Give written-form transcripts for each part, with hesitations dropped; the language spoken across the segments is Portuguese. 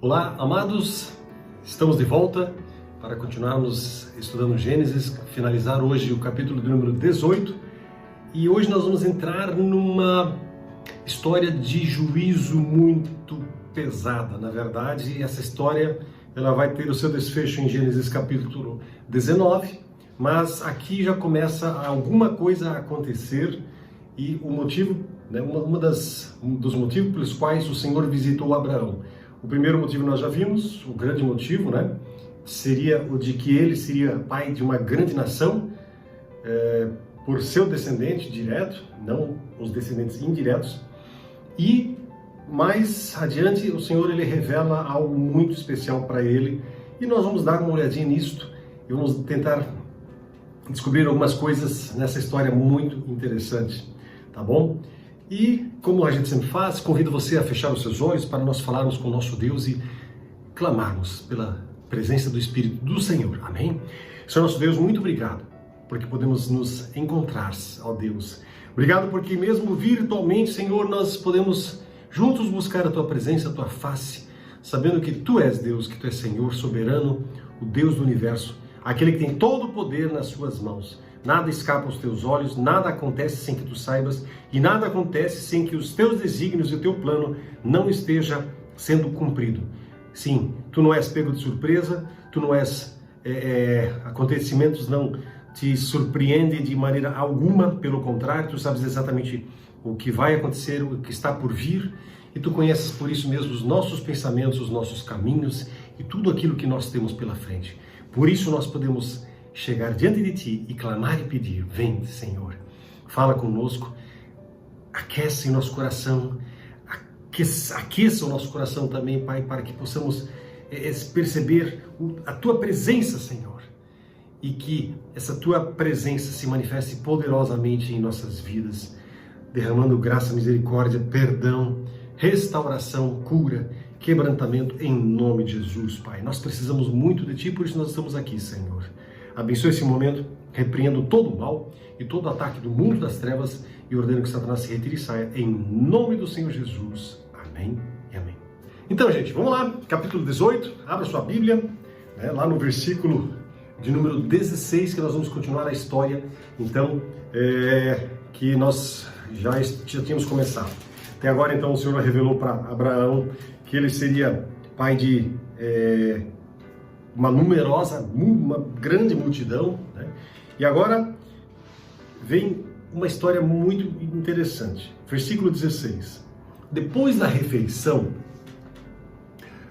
Olá, amados, estamos de volta para continuarmos estudando Gênesis, finalizar hoje o capítulo de número 18, e hoje nós vamos entrar numa história de juízo muito pesada. Na verdade, essa história ela vai ter o seu desfecho em Gênesis capítulo 19, mas aqui já começa alguma coisa a acontecer, e o motivo, um dos motivos pelos quais o Senhor visitou Abraão. O primeiro motivo nós já vimos, o grande motivo, seria o de que ele seria pai de uma grande nação, por seu descendente direto, não os descendentes indiretos. E mais adiante o Senhor ele revela algo muito especial para ele, e nós vamos dar uma olhadinha nisto e vamos tentar descobrir algumas coisas nessa história muito interessante, tá bom? E, como a gente sempre faz, convido você a fechar os seus olhos para nós falarmos com o nosso Deus e clamarmos pela presença do Espírito do Senhor. Amém? Senhor nosso Deus, muito obrigado, porque podemos nos encontrar, ó Deus. Obrigado porque mesmo virtualmente, Senhor, nós podemos juntos buscar a Tua presença, a Tua face, sabendo que Tu és Deus, que Tu és Senhor soberano, o Deus do universo, aquele que tem todo o poder nas Suas mãos. Nada escapa aos teus olhos, nada acontece sem que tu saibas, e nada acontece sem que os teus desígnios e o teu plano não esteja sendo cumprido. Sim, tu não és pego de surpresa, tu não és, acontecimentos não te surpreendem de maneira alguma, pelo contrário, tu sabes exatamente o que vai acontecer, o que está por vir, e tu conheces por isso mesmo os nossos pensamentos, os nossos caminhos e tudo aquilo que nós temos pela frente. Por isso nós podemos chegar diante de Ti e clamar e pedir: vem, Senhor, fala conosco, aquece nosso coração, aqueça o nosso coração também, Pai, para que possamos perceber a Tua presença, Senhor, e que essa Tua presença se manifeste poderosamente em nossas vidas, derramando graça, misericórdia, perdão, restauração, cura, quebrantamento, em nome de Jesus, Pai. Nós precisamos muito de Ti, por isso nós estamos aqui, Senhor. Abençoe esse momento, repreendo todo o mal e todo ataque do mundo das trevas e ordeno que Satanás se retire e saia em nome do Senhor Jesus. Amém e amém. Então, gente, vamos lá, capítulo 18, abra sua Bíblia, lá no versículo de número 16, que nós vamos continuar a história, então, que nós já tínhamos começado. Até agora, então, o Senhor revelou para Abraão que ele seria pai de uma grande multidão, E agora vem uma história muito interessante. Versículo 16. Depois da refeição,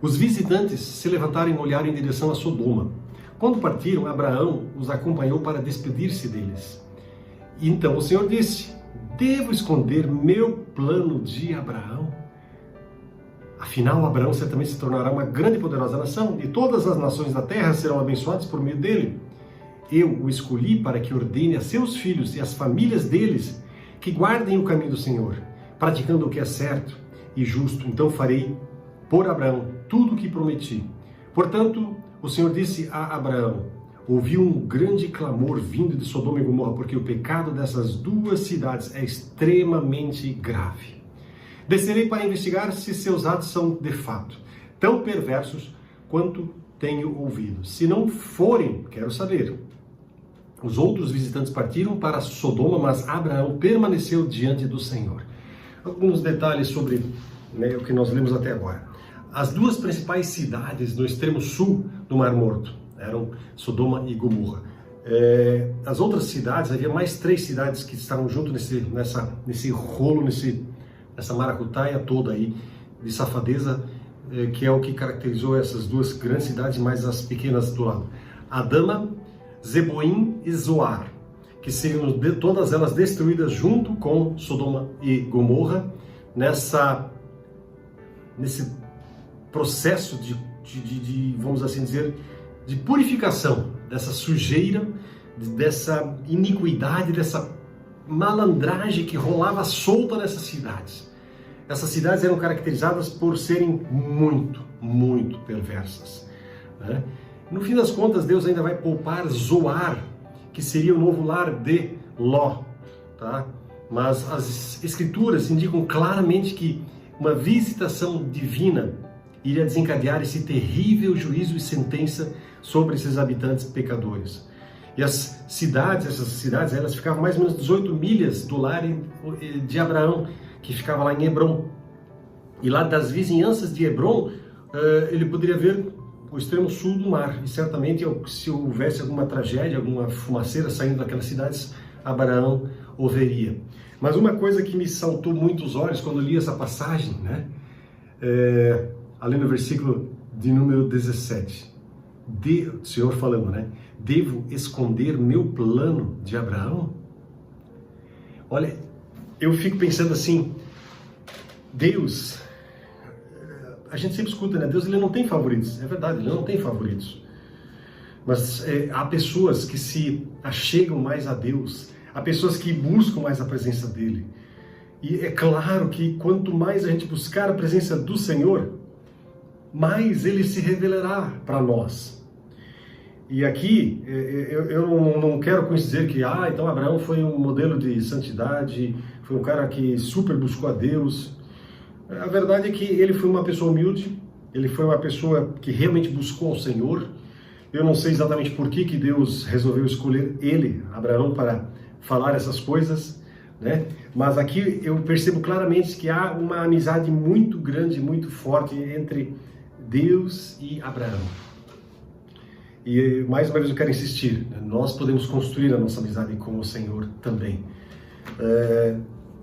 os visitantes se levantaram e olharam em direção a Sodoma. Quando partiram, Abraão os acompanhou para despedir-se deles. E então o Senhor disse: devo esconder meu plano de Abraão? Afinal, Abraão certamente se tornará uma grande e poderosa nação, e todas as nações da terra serão abençoadas por meio dele. Eu o escolhi para que ordene a seus filhos e às famílias deles que guardem o caminho do Senhor, praticando o que é certo e justo. Então farei por Abraão tudo o que prometi. Portanto, o Senhor disse a Abraão: ouvi um grande clamor vindo de Sodoma e Gomorra, porque o pecado dessas duas cidades é extremamente grave. Descerei para investigar se seus atos são, de fato, tão perversos quanto tenho ouvido. Se não forem, quero saber. Os outros visitantes partiram para Sodoma, mas Abraão permaneceu diante do Senhor. Alguns detalhes sobre o que nós lemos até agora. As duas principais cidades no extremo sul do Mar Morto eram Sodoma e Gomorra. As outras cidades, havia mais 3 cidades que estavam junto nesse rolo, essa maracutaia toda aí de safadeza, que é o que caracterizou essas duas grandes cidades, mais as pequenas do lado. Adama, Zeboim e Zoar, que seriam todas elas destruídas junto com Sodoma e Gomorra, nesse processo de, vamos assim dizer, de purificação dessa sujeira, dessa iniquidade, dessa malandragem que rolava solta nessas cidades. Essas cidades eram caracterizadas por serem muito, muito perversas. No fim das contas, Deus ainda vai poupar Zoar, que seria o novo lar de Ló. Mas as escrituras indicam claramente que uma visitação divina iria desencadear esse terrível juízo e sentença sobre esses habitantes pecadores. E essas cidades, elas ficavam mais ou menos 18 milhas do lar de Abraão, que ficava lá em Hebrom. E lá das vizinhanças de Hebrom, ele poderia ver o extremo sul do mar. E certamente, se houvesse alguma tragédia, alguma fumaceira saindo daquelas cidades, Abraão o veria. Mas uma coisa que me saltou muito os olhos quando li essa passagem, né? Ali no versículo de número 17, o Senhor falando, né? Devo esconder meu plano de Abraão? Olha, eu fico pensando assim, Deus, a gente sempre escuta, né? Deus, ele não tem favoritos. É verdade, ele não tem favoritos. Mas há pessoas que se achegam mais a Deus, há pessoas que buscam mais a presença dele. E é claro que quanto mais a gente buscar a presença do Senhor, mais ele se revelará para nós. E aqui, eu não quero com isso dizer que, então Abraão foi um modelo de santidade, foi um cara que super buscou a Deus. A verdade é que ele foi uma pessoa humilde, ele foi uma pessoa que realmente buscou ao Senhor. Eu não sei exatamente por que Deus resolveu escolher ele, Abraão, para falar essas coisas, né? Mas aqui eu percebo claramente que há uma amizade muito grande, muito forte entre Deus e Abraão. E mais uma vez eu quero insistir, né? Nós podemos construir a nossa amizade com o Senhor também.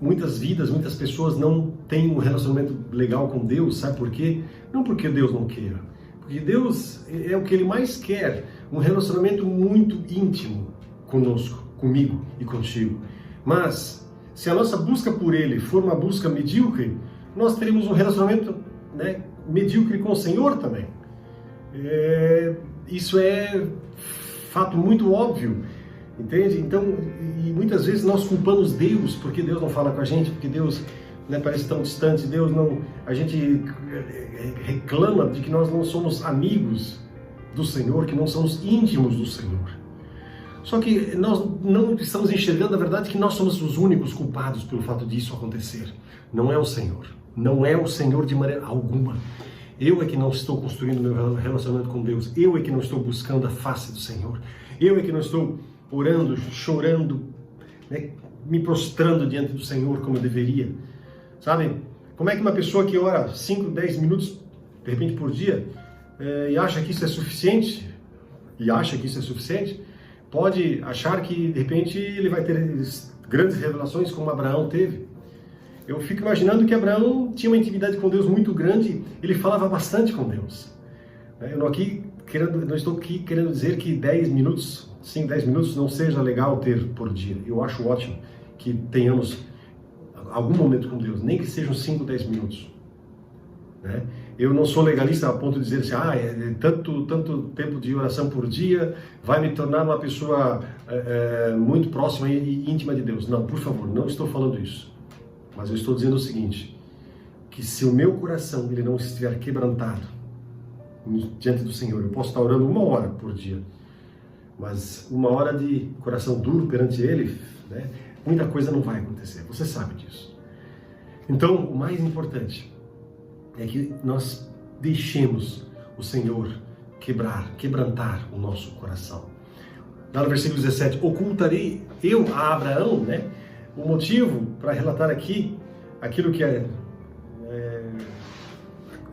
Muitas vidas, muitas pessoas não têm um relacionamento legal com Deus, sabe por quê? Não porque Deus não queira, porque Deus é o que Ele mais quer, um relacionamento muito íntimo conosco, comigo e contigo. Mas, se a nossa busca por Ele for uma busca medíocre, nós teremos um relacionamento, né, medíocre com o Senhor também. Isso é fato muito óbvio, entende? Então, e muitas vezes nós culpamos Deus porque Deus não fala com a gente, porque Deus, né, parece tão distante, Deus não... A gente reclama de que nós não somos amigos do Senhor, que não somos íntimos do Senhor. Só que nós não estamos enxergando a verdade que nós somos os únicos culpados pelo fato disso acontecer. Não é o Senhor. Não é o Senhor de maneira alguma. Eu é que não estou construindo meu relacionamento com Deus. Eu é que não estou buscando a face do Senhor. Eu é que não estou orando, chorando, né, me prostrando diante do Senhor como eu deveria. Sabe? Como é que uma pessoa que ora 5, 10 minutos, de repente por dia, e acha que isso é suficiente, pode achar que, de repente, ele vai ter grandes revelações como Abraão teve. Eu fico imaginando que Abraão tinha uma intimidade com Deus muito grande, ele falava bastante com Deus. Eu não estou aqui querendo dizer que 10 minutos, 5, 10 minutos não seja legal ter por dia. Eu acho ótimo que tenhamos algum momento com Deus, nem que sejam 5, 10 minutos. Né? Eu não sou legalista a ponto de dizer assim, tanto tempo de oração por dia vai me tornar uma pessoa muito próxima e íntima de Deus. Não, por favor, não estou falando isso. Mas eu estou dizendo o seguinte, que se o meu coração ele não estiver quebrantado diante do Senhor, eu posso estar orando 1 hora por dia, mas 1 hora de coração duro perante Ele, né, muita coisa não vai acontecer, você sabe disso. Então, o mais importante é que nós deixemos o Senhor quebrantar o nosso coração. Lá no versículo 17, ocultarei eu a Abraão, né? O motivo para relatar aqui aquilo que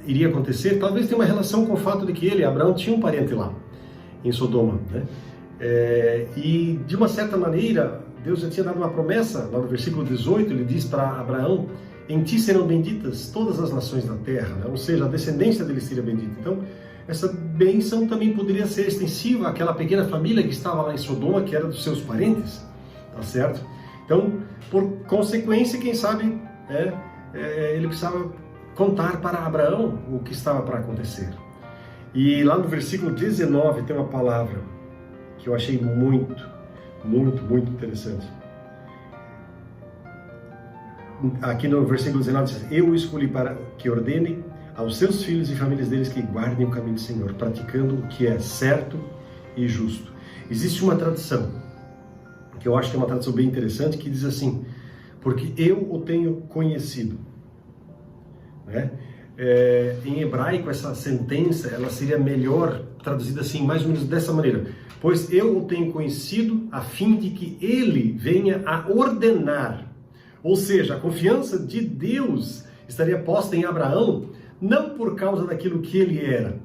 iria acontecer, talvez tenha uma relação com o fato de que Abraão, tinha um parente lá, em Sodoma, né? E de uma certa maneira, Deus já tinha dado uma promessa, lá no versículo 18, ele diz para Abraão, em ti serão benditas todas as nações da terra, né? Ou seja, a descendência dele seria bendita. Então, essa bênção também poderia ser extensiva àquela pequena família que estava lá em Sodoma, que era dos seus parentes, tá certo? Então, por consequência, quem sabe, ele precisava contar para Abraão o que estava para acontecer. E lá no versículo 19 tem uma palavra que eu achei muito, muito, muito interessante. Aqui no versículo 19 diz, eu o escolhi para que ordene aos seus filhos e famílias deles que guardem o caminho do Senhor, praticando o que é certo e justo. Existe uma tradição, que eu acho que é uma tradução bem interessante, que diz assim, porque eu o tenho conhecido. Né? em hebraico, essa sentença, ela seria melhor traduzida assim, mais ou menos dessa maneira. Pois eu o tenho conhecido a fim de que ele venha a ordenar. Ou seja, a confiança de Deus estaria posta em Abraão, não por causa daquilo que ele era.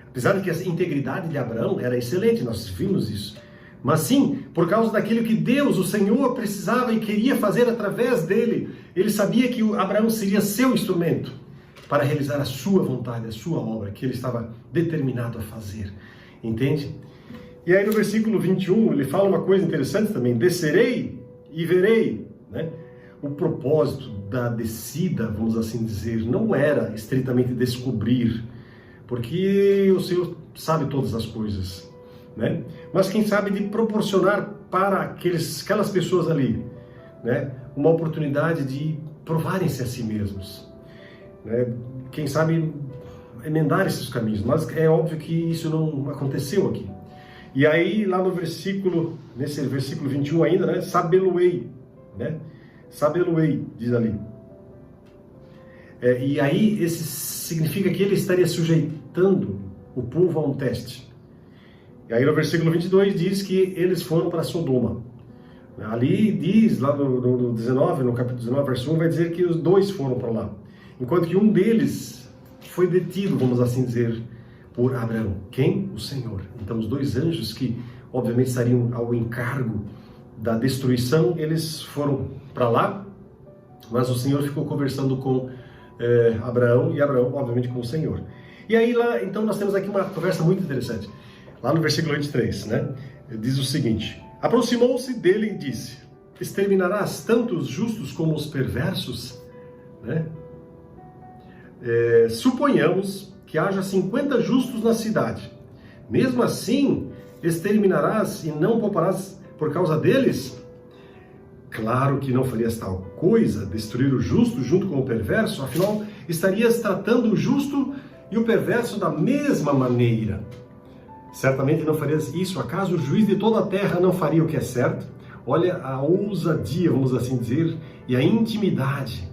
Apesar de que a integridade de Abraão era excelente, nós vimos isso. Mas sim, por causa daquilo que Deus, o Senhor, precisava e queria fazer através dele. Ele sabia que Abraão seria seu instrumento para realizar a sua vontade, a sua obra, que ele estava determinado a fazer. Entende? E aí no versículo 21, ele fala uma coisa interessante também. Descerei e verei, né? O propósito da descida, vamos assim dizer, não era estritamente descobrir, porque o Senhor sabe todas as coisas, né? Mas quem sabe de proporcionar para aquelas pessoas ali, né, uma oportunidade de provarem-se a si mesmos, né? Quem sabe emendar esses caminhos, mas é óbvio que isso não aconteceu aqui. E aí lá nesse versículo 21 ainda, né, sabê-lo-ei, né? Sabê-lo-ei, diz ali. E aí esse significa que ele estaria sujeitando o povo a um teste. E aí no versículo 22 diz que eles foram para Sodoma. Ali diz, lá no 19, no capítulo 19, verso 1, vai dizer que os dois foram para lá. Enquanto que um deles foi detido, vamos assim dizer, por Abraão. Quem? O Senhor. Então os dois anjos que obviamente estariam ao encargo da destruição, eles foram para lá, mas o Senhor ficou conversando com Abraão, e Abraão obviamente com o Senhor. E aí lá, então nós temos aqui uma conversa muito interessante. Lá no versículo 23, né? Diz o seguinte: aproximou-se dele e disse: exterminarás tanto os justos como os perversos? Né? Suponhamos que haja 50 justos na cidade. Mesmo assim, exterminarás e não pouparás por causa deles? Claro que não farias tal coisa, destruir o justo junto com o perverso, afinal, estarias tratando o justo e o perverso da mesma maneira. Certamente não farias isso, acaso o juiz de toda a terra não faria o que é certo? Olha a ousadia, vamos assim dizer, e a intimidade,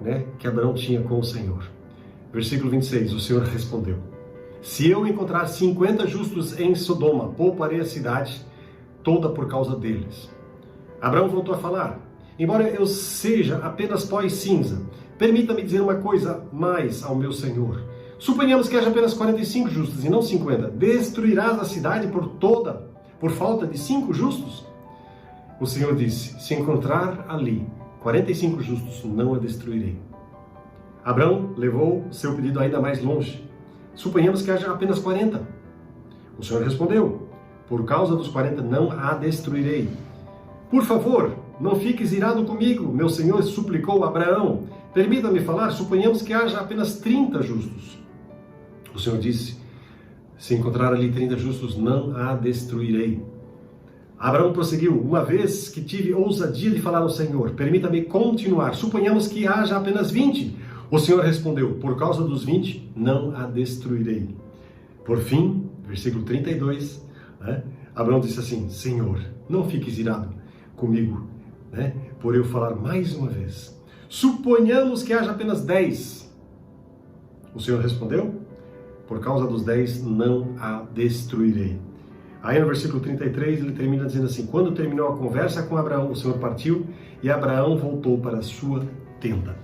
né, que Abraão tinha com o Senhor. Versículo 26, o Senhor respondeu: se eu encontrar 50 justos em Sodoma, pouparei a cidade toda por causa deles. Abraão voltou a falar: embora eu seja apenas pó e cinza, permita-me dizer uma coisa mais ao meu Senhor. Suponhamos que haja apenas 45 justos e não 50. Destruirás a cidade por falta de 5 justos? O Senhor disse: se encontrar ali 45 justos, não a destruirei. Abraão levou seu pedido ainda mais longe. Suponhamos que haja apenas 40. O Senhor respondeu: por causa dos 40 não a destruirei. Por favor, não fiques irado comigo, meu Senhor, suplicou Abraão. Permita-me falar, suponhamos que haja apenas 30 justos. O Senhor disse: se encontrar ali 30 justos, não a destruirei. Abraão prosseguiu: uma vez que tive ousadia de falar ao Senhor, permita-me continuar. Suponhamos que haja apenas 20. O Senhor respondeu: por causa dos 20, não a destruirei. Por fim, versículo 32, né, Abraão disse assim: Senhor, não fiques irado comigo, né, por eu falar mais uma vez. Suponhamos que haja apenas 10. O Senhor respondeu: por causa dos 10, não a destruirei. Aí no versículo 33 ele termina dizendo assim: quando terminou a conversa com Abraão, o Senhor partiu e Abraão voltou para a sua tenda.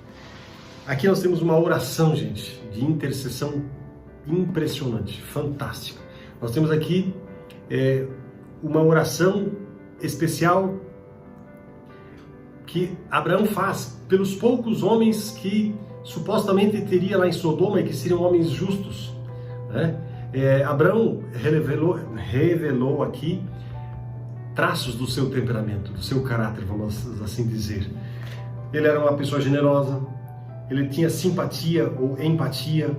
Aqui nós temos uma oração, gente, de intercessão impressionante, fantástica. Nós temos aqui uma oração especial que Abraão faz pelos poucos homens que supostamente teria lá em Sodoma e que seriam homens justos, né? Abraão revelou aqui traços do seu temperamento, do seu caráter, vamos assim dizer. Ele era uma pessoa generosa, ele tinha simpatia ou empatia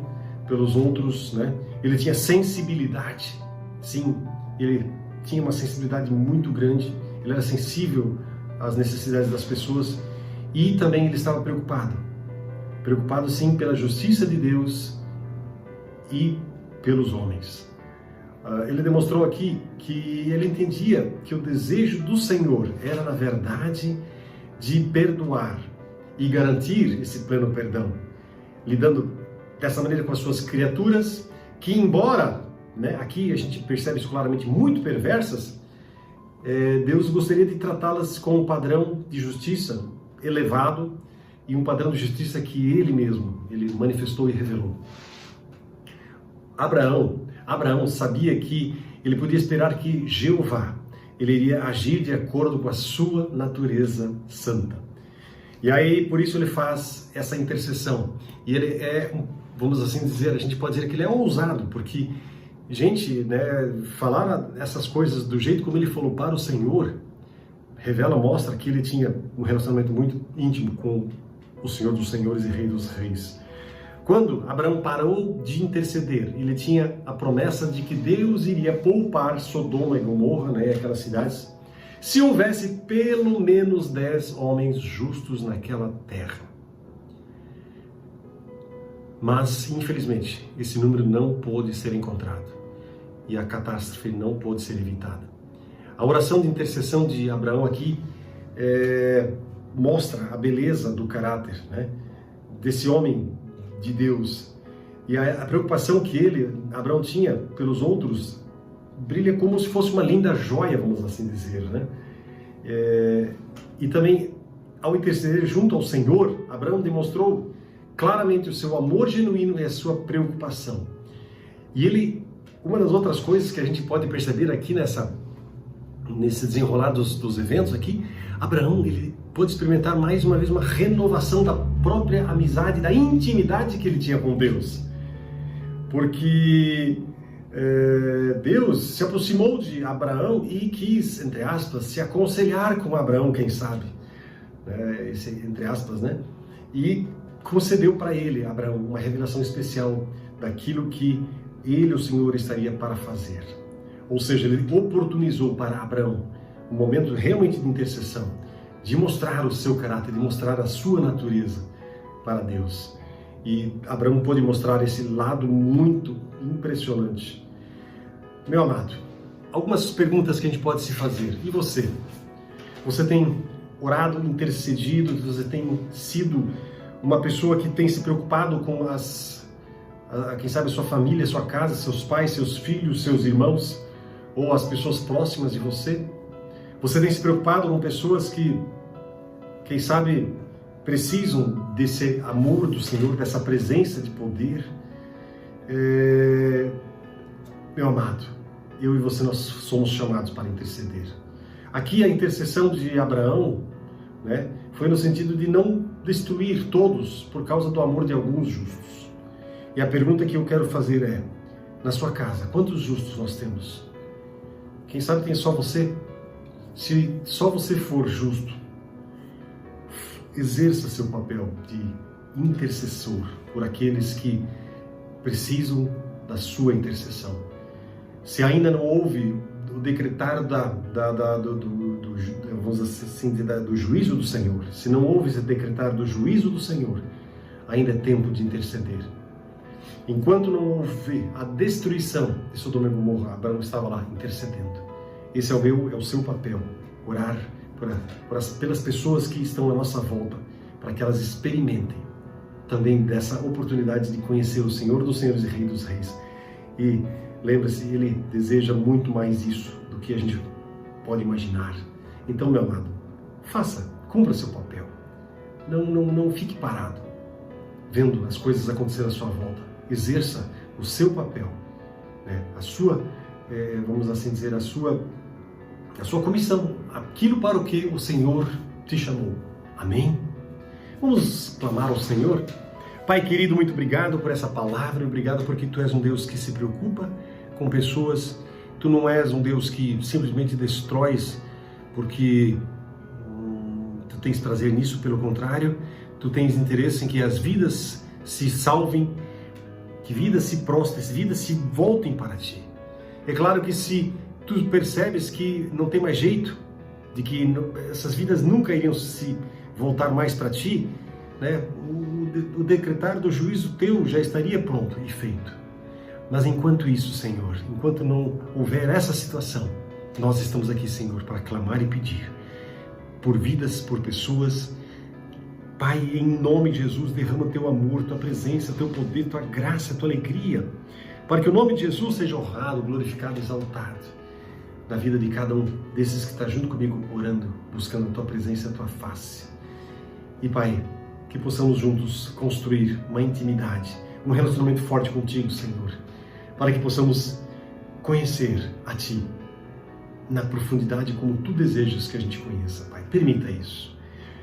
pelos outros, né? Ele tinha sensibilidade, sim, ele tinha uma sensibilidade muito grande, ele era sensível às necessidades das pessoas e também ele estava preocupado sim pela justiça de Deus e pelos homens. Ele demonstrou aqui que ele entendia que o desejo do Senhor era, na verdade, de perdoar e garantir esse pleno perdão, lhe dando dessa maneira com as suas criaturas, que embora, né, aqui a gente percebe isso claramente, muito perversas, Deus gostaria de tratá-las com um padrão de justiça elevado e um padrão de justiça que Ele mesmo, Ele manifestou e revelou. Abraão sabia que ele podia esperar que Jeová, ele iria agir de acordo com a sua natureza santa. E aí, por isso ele faz essa intercessão. E ele vamos assim dizer, a gente pode dizer que ele é ousado, porque, gente, né, falar essas coisas do jeito como ele falou para o Senhor, mostra que ele tinha um relacionamento muito íntimo com o Senhor dos Senhores e Rei dos Reis. Quando Abraão parou de interceder, ele tinha a promessa de que Deus iria poupar Sodoma e Gomorra, né, aquelas cidades, se houvesse pelo menos 10 homens justos naquela terra. Mas, infelizmente, esse número não pôde ser encontrado e a catástrofe não pôde ser evitada. A oração de intercessão de Abraão aqui mostra a beleza do caráter, né, desse homem de Deus. E a preocupação que Abraão tinha pelos outros, brilha como se fosse uma linda joia, vamos assim dizer, né? E também, ao interceder junto ao Senhor, Abraão demonstrou claramente o seu amor genuíno e a sua preocupação. E uma das outras coisas que a gente pode perceber aqui nesse desenrolar dos eventos aqui, Abraão, ele pôde experimentar mais uma vez uma renovação da própria amizade, da intimidade que ele tinha com Deus. Porque Deus se aproximou de Abraão e quis, entre aspas, se aconselhar com Abraão, quem sabe, entre aspas, né? E concedeu para ele, Abraão, uma revelação especial daquilo que ele, o Senhor, estaria para fazer. Ou seja, ele oportunizou para Abraão um momento realmente de intercessão, de mostrar o seu caráter, de mostrar a sua natureza para Deus. E Abraão pôde mostrar esse lado muito impressionante. Meu amado, algumas perguntas que a gente pode se fazer. E você? Você tem orado, intercedido, você tem sido uma pessoa que tem se preocupado com quem sabe, a sua família, a sua casa, seus pais, seus filhos, seus irmãos, ou as pessoas próximas de você? Você tem se preocupado com pessoas que, quem sabe, precisam desse amor do Senhor, dessa presença de poder? Meu amado, eu e você, nós somos chamados para interceder. Aqui a intercessão de Abraão, né, foi no sentido de não destruir todos por causa do amor de alguns justos. E a pergunta que eu quero fazer é, na sua casa, quantos justos nós temos? Quem sabe tem só você? Se só você for justo, exerça seu papel de intercessor por aqueles que precisam da sua intercessão. Se ainda não houve o decretar vamos assim dizer, do juízo do Senhor, se não houve esse decretar do juízo do Senhor, ainda é tempo de interceder. Enquanto não houve a destruição de Sodoma e Gomorra, Abraão estava lá intercedendo. Esse é o seu papel, orar pelas pessoas que estão à nossa volta, para que elas experimentem também dessa oportunidade de conhecer o Senhor dos Senhores e Rei dos Reis. E lembre-se, Ele deseja muito mais isso do que a gente pode imaginar. Então, meu amado, cumpra seu papel. Não fique parado, vendo as coisas acontecer à sua volta. Exerça o seu papel, né? A sua, vamos assim dizer, a sua comissão, aquilo para o que o Senhor te chamou. Amém? Vamos clamar ao Senhor? Pai querido, muito obrigado por essa palavra, obrigado porque Tu és um Deus que se preocupa com pessoas. Tu não és um Deus que simplesmente destróis porque Tu tens prazer nisso, pelo contrário, Tu tens interesse em que as vidas se salvem, que vidas se prostrem, vidas se voltem para Ti. É claro que se Tu percebes que não tem mais jeito, de que essas vidas nunca iriam se voltar mais para Ti, né? O decretar do juízo Teu já estaria pronto e feito. Mas enquanto isso, Senhor, enquanto não houver essa situação, nós estamos aqui, Senhor, para clamar e pedir por vidas, por pessoas Pai, em nome de Jesus, derrama teu amor, tua presença, teu poder, tua graça, tua alegria, para que o nome de Jesus seja honrado, glorificado, exaltado na vida de cada um desses que está junto comigo, orando, buscando a tua presença e a tua face. E Pai, que possamos juntos construir uma intimidade, um relacionamento forte contigo, Senhor, para que possamos conhecer a Ti na profundidade como Tu desejas que a gente conheça, Pai. Permita isso.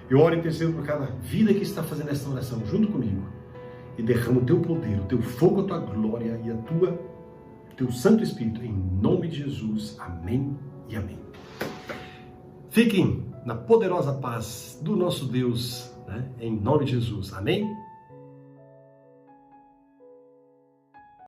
Eu oro e intercedo por cada vida que está fazendo essa oração junto comigo e derrama o Teu poder, o Teu fogo, a Tua glória e Teu Santo Espírito, em nome de Jesus. Amém e amém. Fiquem na poderosa paz do nosso Deus, né? Em nome de Jesus. Amém?